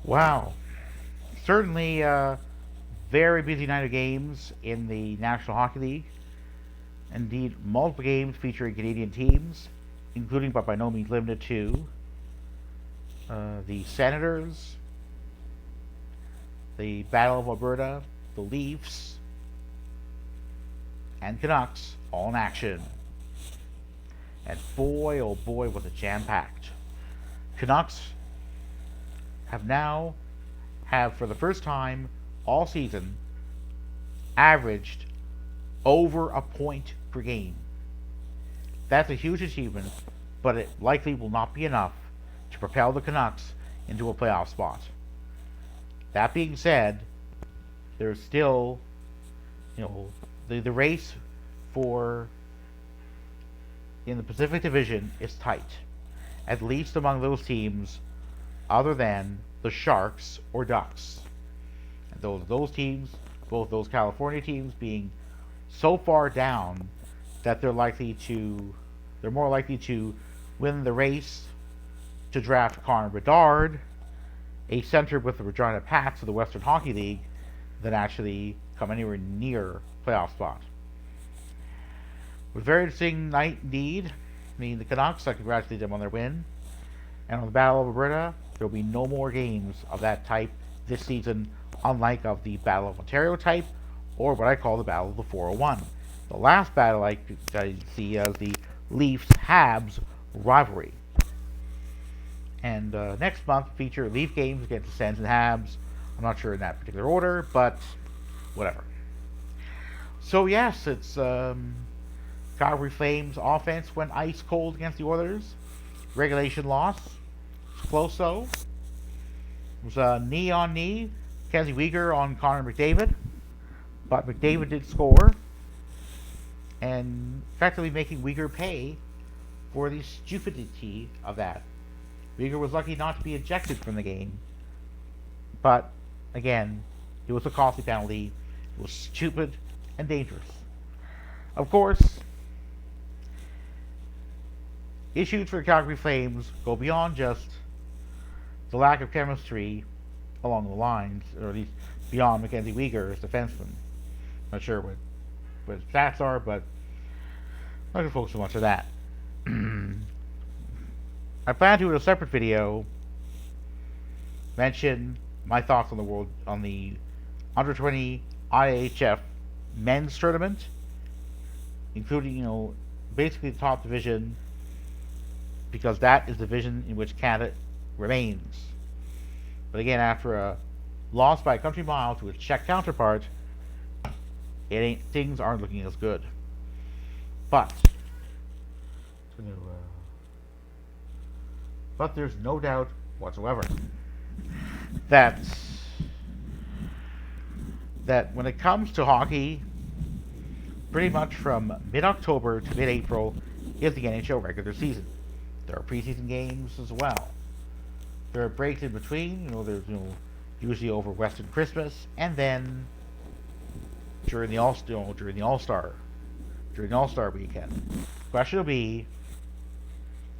Wow. Certainly a very busy night of games in the National Hockey League. Indeed, multiple games featuring Canadian teams, including but by no means limited to the Senators, the Battle of Alberta, the Leafs, and Canucks all in action. And boy, oh boy, was it jam-packed. Canucks have for the first time all season averaged over a point per game. That's a huge achievement, but it likely will not be enough to propel the Canucks into a playoff spot. That being said, there's still, the race for in the Pacific Division is tight, at least among those teams other than the Sharks or Ducks. And those teams, both those California teams being so far down that they're more likely to win the race to draft Connor Bedard, a center with the Regina Pats of the Western Hockey League, than actually come anywhere near playoff spot. It was a very interesting night indeed. The Canucks, I congratulate them on their win. And on the Battle of Alberta, there will be no more games of that type this season, unlike of the Battle of Ontario type, or what I call the Battle of the 401. The last battle I see as the Leafs-Habs rivalry. And next month feature Leaf games against the Sens and Habs. I'm not sure in that particular order, but whatever. So yes, it's Calgary Flames offense went ice cold against the Oilers. Regulation loss. It's close though. It was a knee on knee. Kenzie Weegar on Connor McDavid. But McDavid did score. And effectively making Weegar pay for the stupidity of that. Weegar was lucky not to be ejected from the game. But, again, it was a costly penalty. It was stupid and dangerous. Of course, issues for the Calgary Flames go beyond just the lack of chemistry along the lines, or at least beyond Mackenzie Weegar as defenseman. Not sure what his stats are, but I'm not going to focus so much on that. I plan to do a separate video mention my thoughts on the under 20 IHF men's tournament, including basically the top division, because that is the division in which Canada remains. But again, after a loss by a country mile to its Czech counterpart, things aren't looking as good. But there's no doubt whatsoever that when it comes to hockey, pretty much from mid-October to mid-April is the NHL regular season. There are preseason games as well. There are breaks in between. There's usually over Western Christmas, and then during the All-Star weekend. Question will be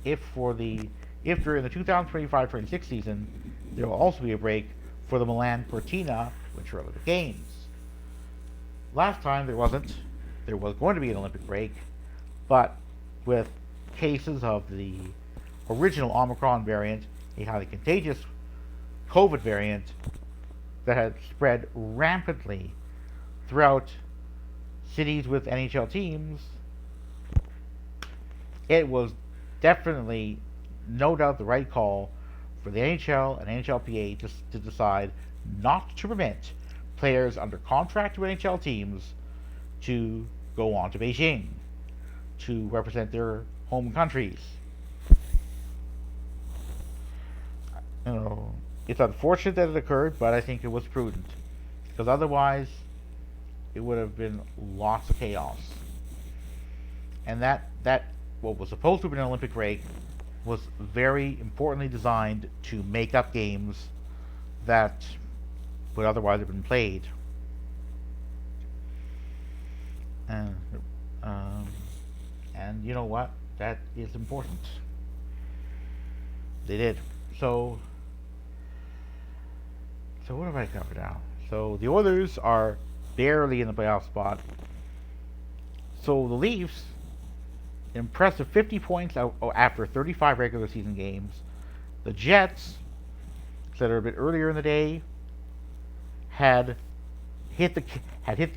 if during the 2025-26 season there will also be a break for the Milan Cortina Winter Olympic Games. Last time there wasn't. There was going to be an Olympic break, but with cases of the original Omicron variant, a highly contagious COVID variant that had spread rampantly throughout cities with NHL teams, it was definitely, no doubt, the right call for the NHL and NHLPA to decide not to permit players under contract to NHL teams to go on to Beijing to represent their home countries. It's unfortunate that it occurred, but I think it was prudent, because otherwise it would have been lots of chaos. And that what was supposed to have been an Olympic break was very importantly designed to make up games that would otherwise have been played. And you know what? That is important. They did. So So what have I covered now? So the Oilers are barely in the playoff spot. So the Leafs, impressive 50 points after 35 regular season games. The Jets, said a bit earlier in the day, had hit the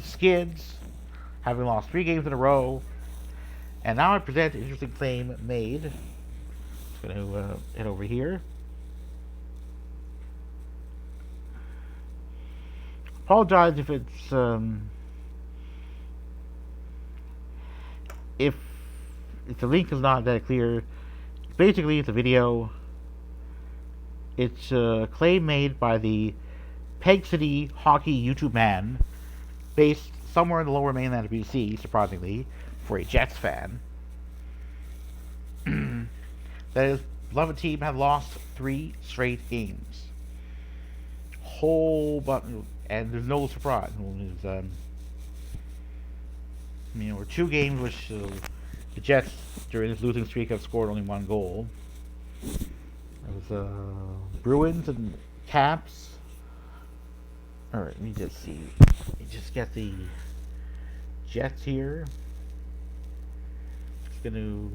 skids, having lost 3 games in a row. And now I present an interesting claim made. Just going to head over here. Apologize if it's if the link is not that clear. Basically, it's a video. It's a claim made by the Peg City Hockey YouTube man, based somewhere in the lower mainland of BC, surprisingly, for a Jets fan. That his beloved team had lost 3 straight games. And there's no surprise. There's, or 2 games which the Jets during this losing streak have scored only 1 goal. It was Bruins and Caps. Alright, let me just see. Let me just get the Jets here. Just gonna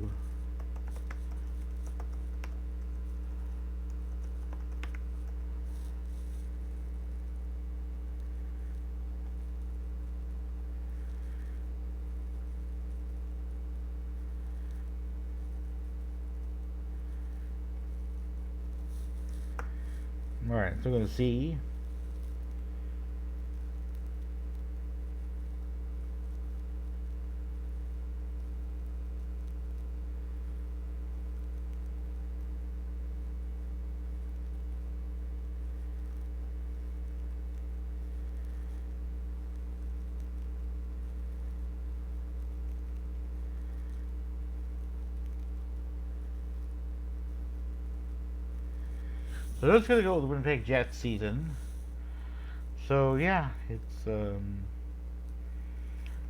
Alright, so we're going to see. So that's gonna go with the Winnipeg Jets season. So yeah, it's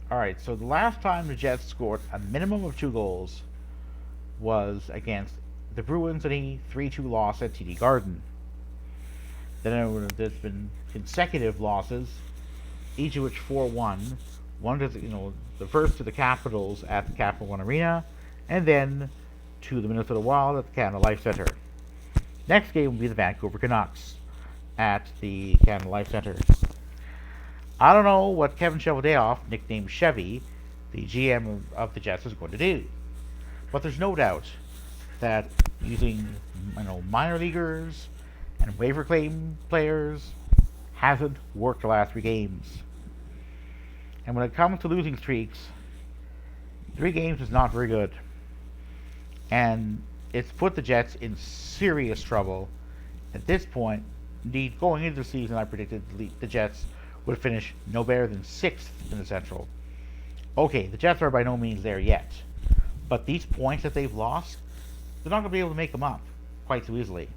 alright, so the last time the Jets scored a minimum of 2 goals was against the Bruins in a 3-2 loss at TD Garden. Then there's been consecutive losses, each of which 4-1. One to the first to the Capitals at the Capital One Arena, and then to the Minnesota Wild at the Canada Life Center. Next game will be the Vancouver Canucks at the Canada Life Center. I don't know what Kevin Cheveldayoff, nicknamed Chevy, the GM of the Jets, is going to do. But there's no doubt that using minor leaguers and waiver claim players hasn't worked the last 3 games. And when it comes to losing streaks, 3 games is not very good. And it's put the Jets in serious trouble. At this point, indeed, going into the season, I predicted the Jets would finish no better than 6th in the Central. Okay, the Jets are by no means there yet. But these points that they've lost, they're not going to be able to make them up quite so easily.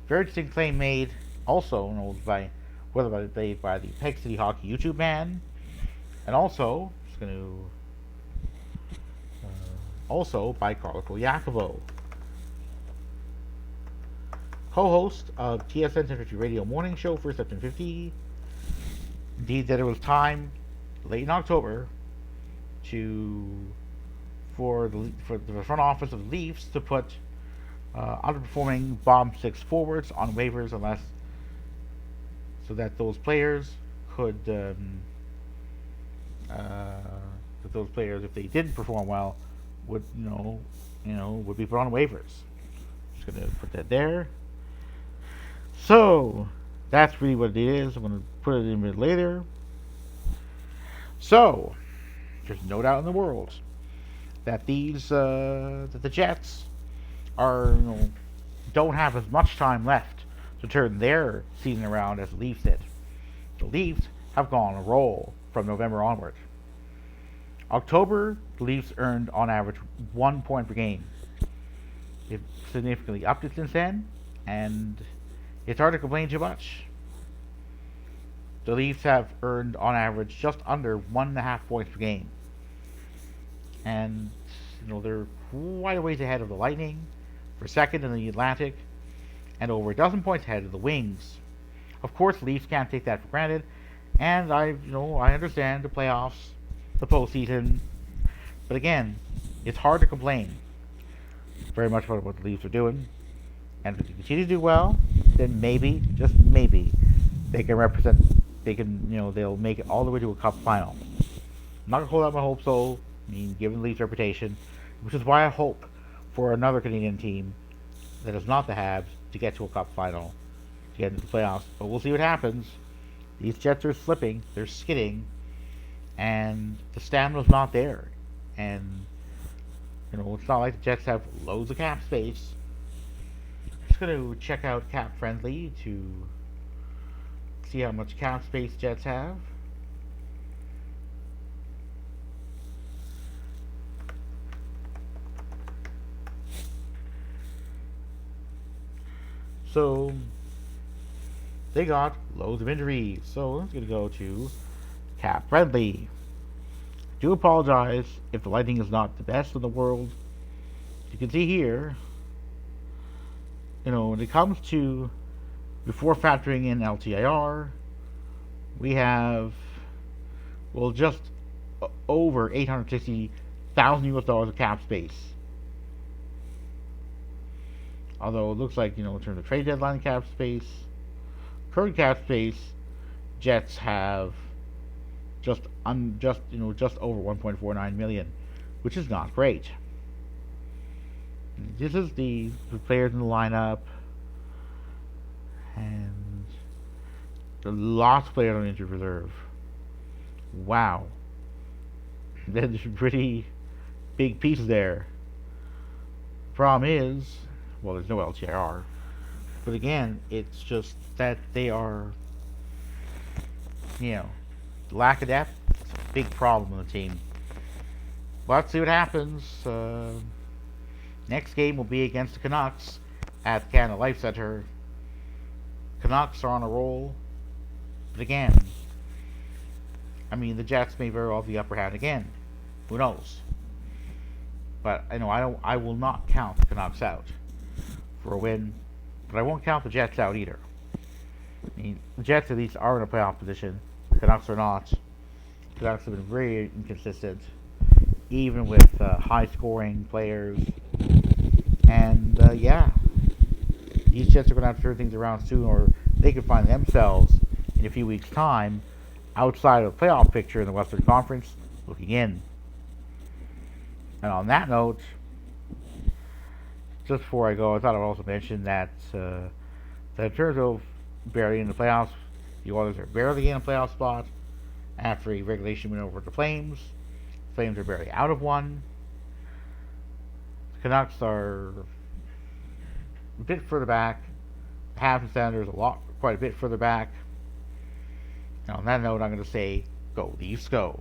Very interesting claim made, also by the Peg City Hockey YouTube man, and also by Carlo Yacovo, co-host of TSN's Energy Radio Morning Show for September 50. Indeed, that it was time late in October for the front office of the Leafs to put underperforming bottom 6 forwards on waivers, so that those players could if they didn't perform well, would be put on waivers. Just gonna put that there. So that's really what it is. I'm gonna put it in a bit later. So there's no doubt in the world that the Jets don't have as much time left to turn their season around as the Leafs did. The Leafs have gone on a roll from November onward. October, the Leafs earned on average 1 point per game. They've significantly upped it since then, and it's hard to complain too much. The Leafs have earned on average just under 1.5 points per game. And they're quite a ways ahead of the Lightning for second in the Atlantic, and over a dozen points ahead of the Wings. Of course, Leafs can't take that for granted, and I understand the playoffs, the postseason, but again, it's hard to complain very much about what the Leafs are doing. And if they continue to do well, then maybe, just maybe, they can represent. They can, they'll make it all the way to a Cup final. I'm not gonna hold out my hopes, though. I mean, given the Leafs' reputation, which is why I hope for another Canadian team that is not the Habs to get to a Cup final, to get into the playoffs. But we'll see what happens. These Jets are slipping, they're skidding, and the stamina's not there. And it's not like the Jets have loads of cap space. Just gonna check out Cap Friendly to see how much cap space Jets have. So they got loads of injuries. So let's gonna go to Cap Friendly. Do apologize if the lighting is not the best in the world. You can see here, when it comes to before factoring in LTIR, we have just over $860,000 of cap space. Although it looks like, in terms of trade deadline cap space, current cap space, Jets have just over 1.49 million, which is not great. This is the players in the lineup, and the lots of players on injured reserve. Wow, there's pretty big pieces there. Problem is, there's no LTIR, but again, it's just that they are, lack of depth. It's a big problem on the team. Let's see what happens. Next game will be against the Canucks at the Canada Life Center. Canucks are on a roll, but again, the Jets may very well be upper hand again. Who knows? But I will not count the Canucks out for a win, but I won't count the Jets out either. The Jets at least are in a playoff position. The Canucks are not. The Canucks have been very inconsistent, even with high-scoring players. And these Jets are going to have to turn things around soon, or they could find themselves in a few weeks' time outside of the playoff picture in the Western Conference, looking in. And on that note, just before I go, I thought I would also mention that in terms of barely in the playoffs, the Oilers are barely in a playoff spot after a regulation win over the Flames. The Flames are barely out of one. The Canucks are a bit further back. The Habs and Senators quite a bit further back. And on that note, I'm going to say, go Leafs, go.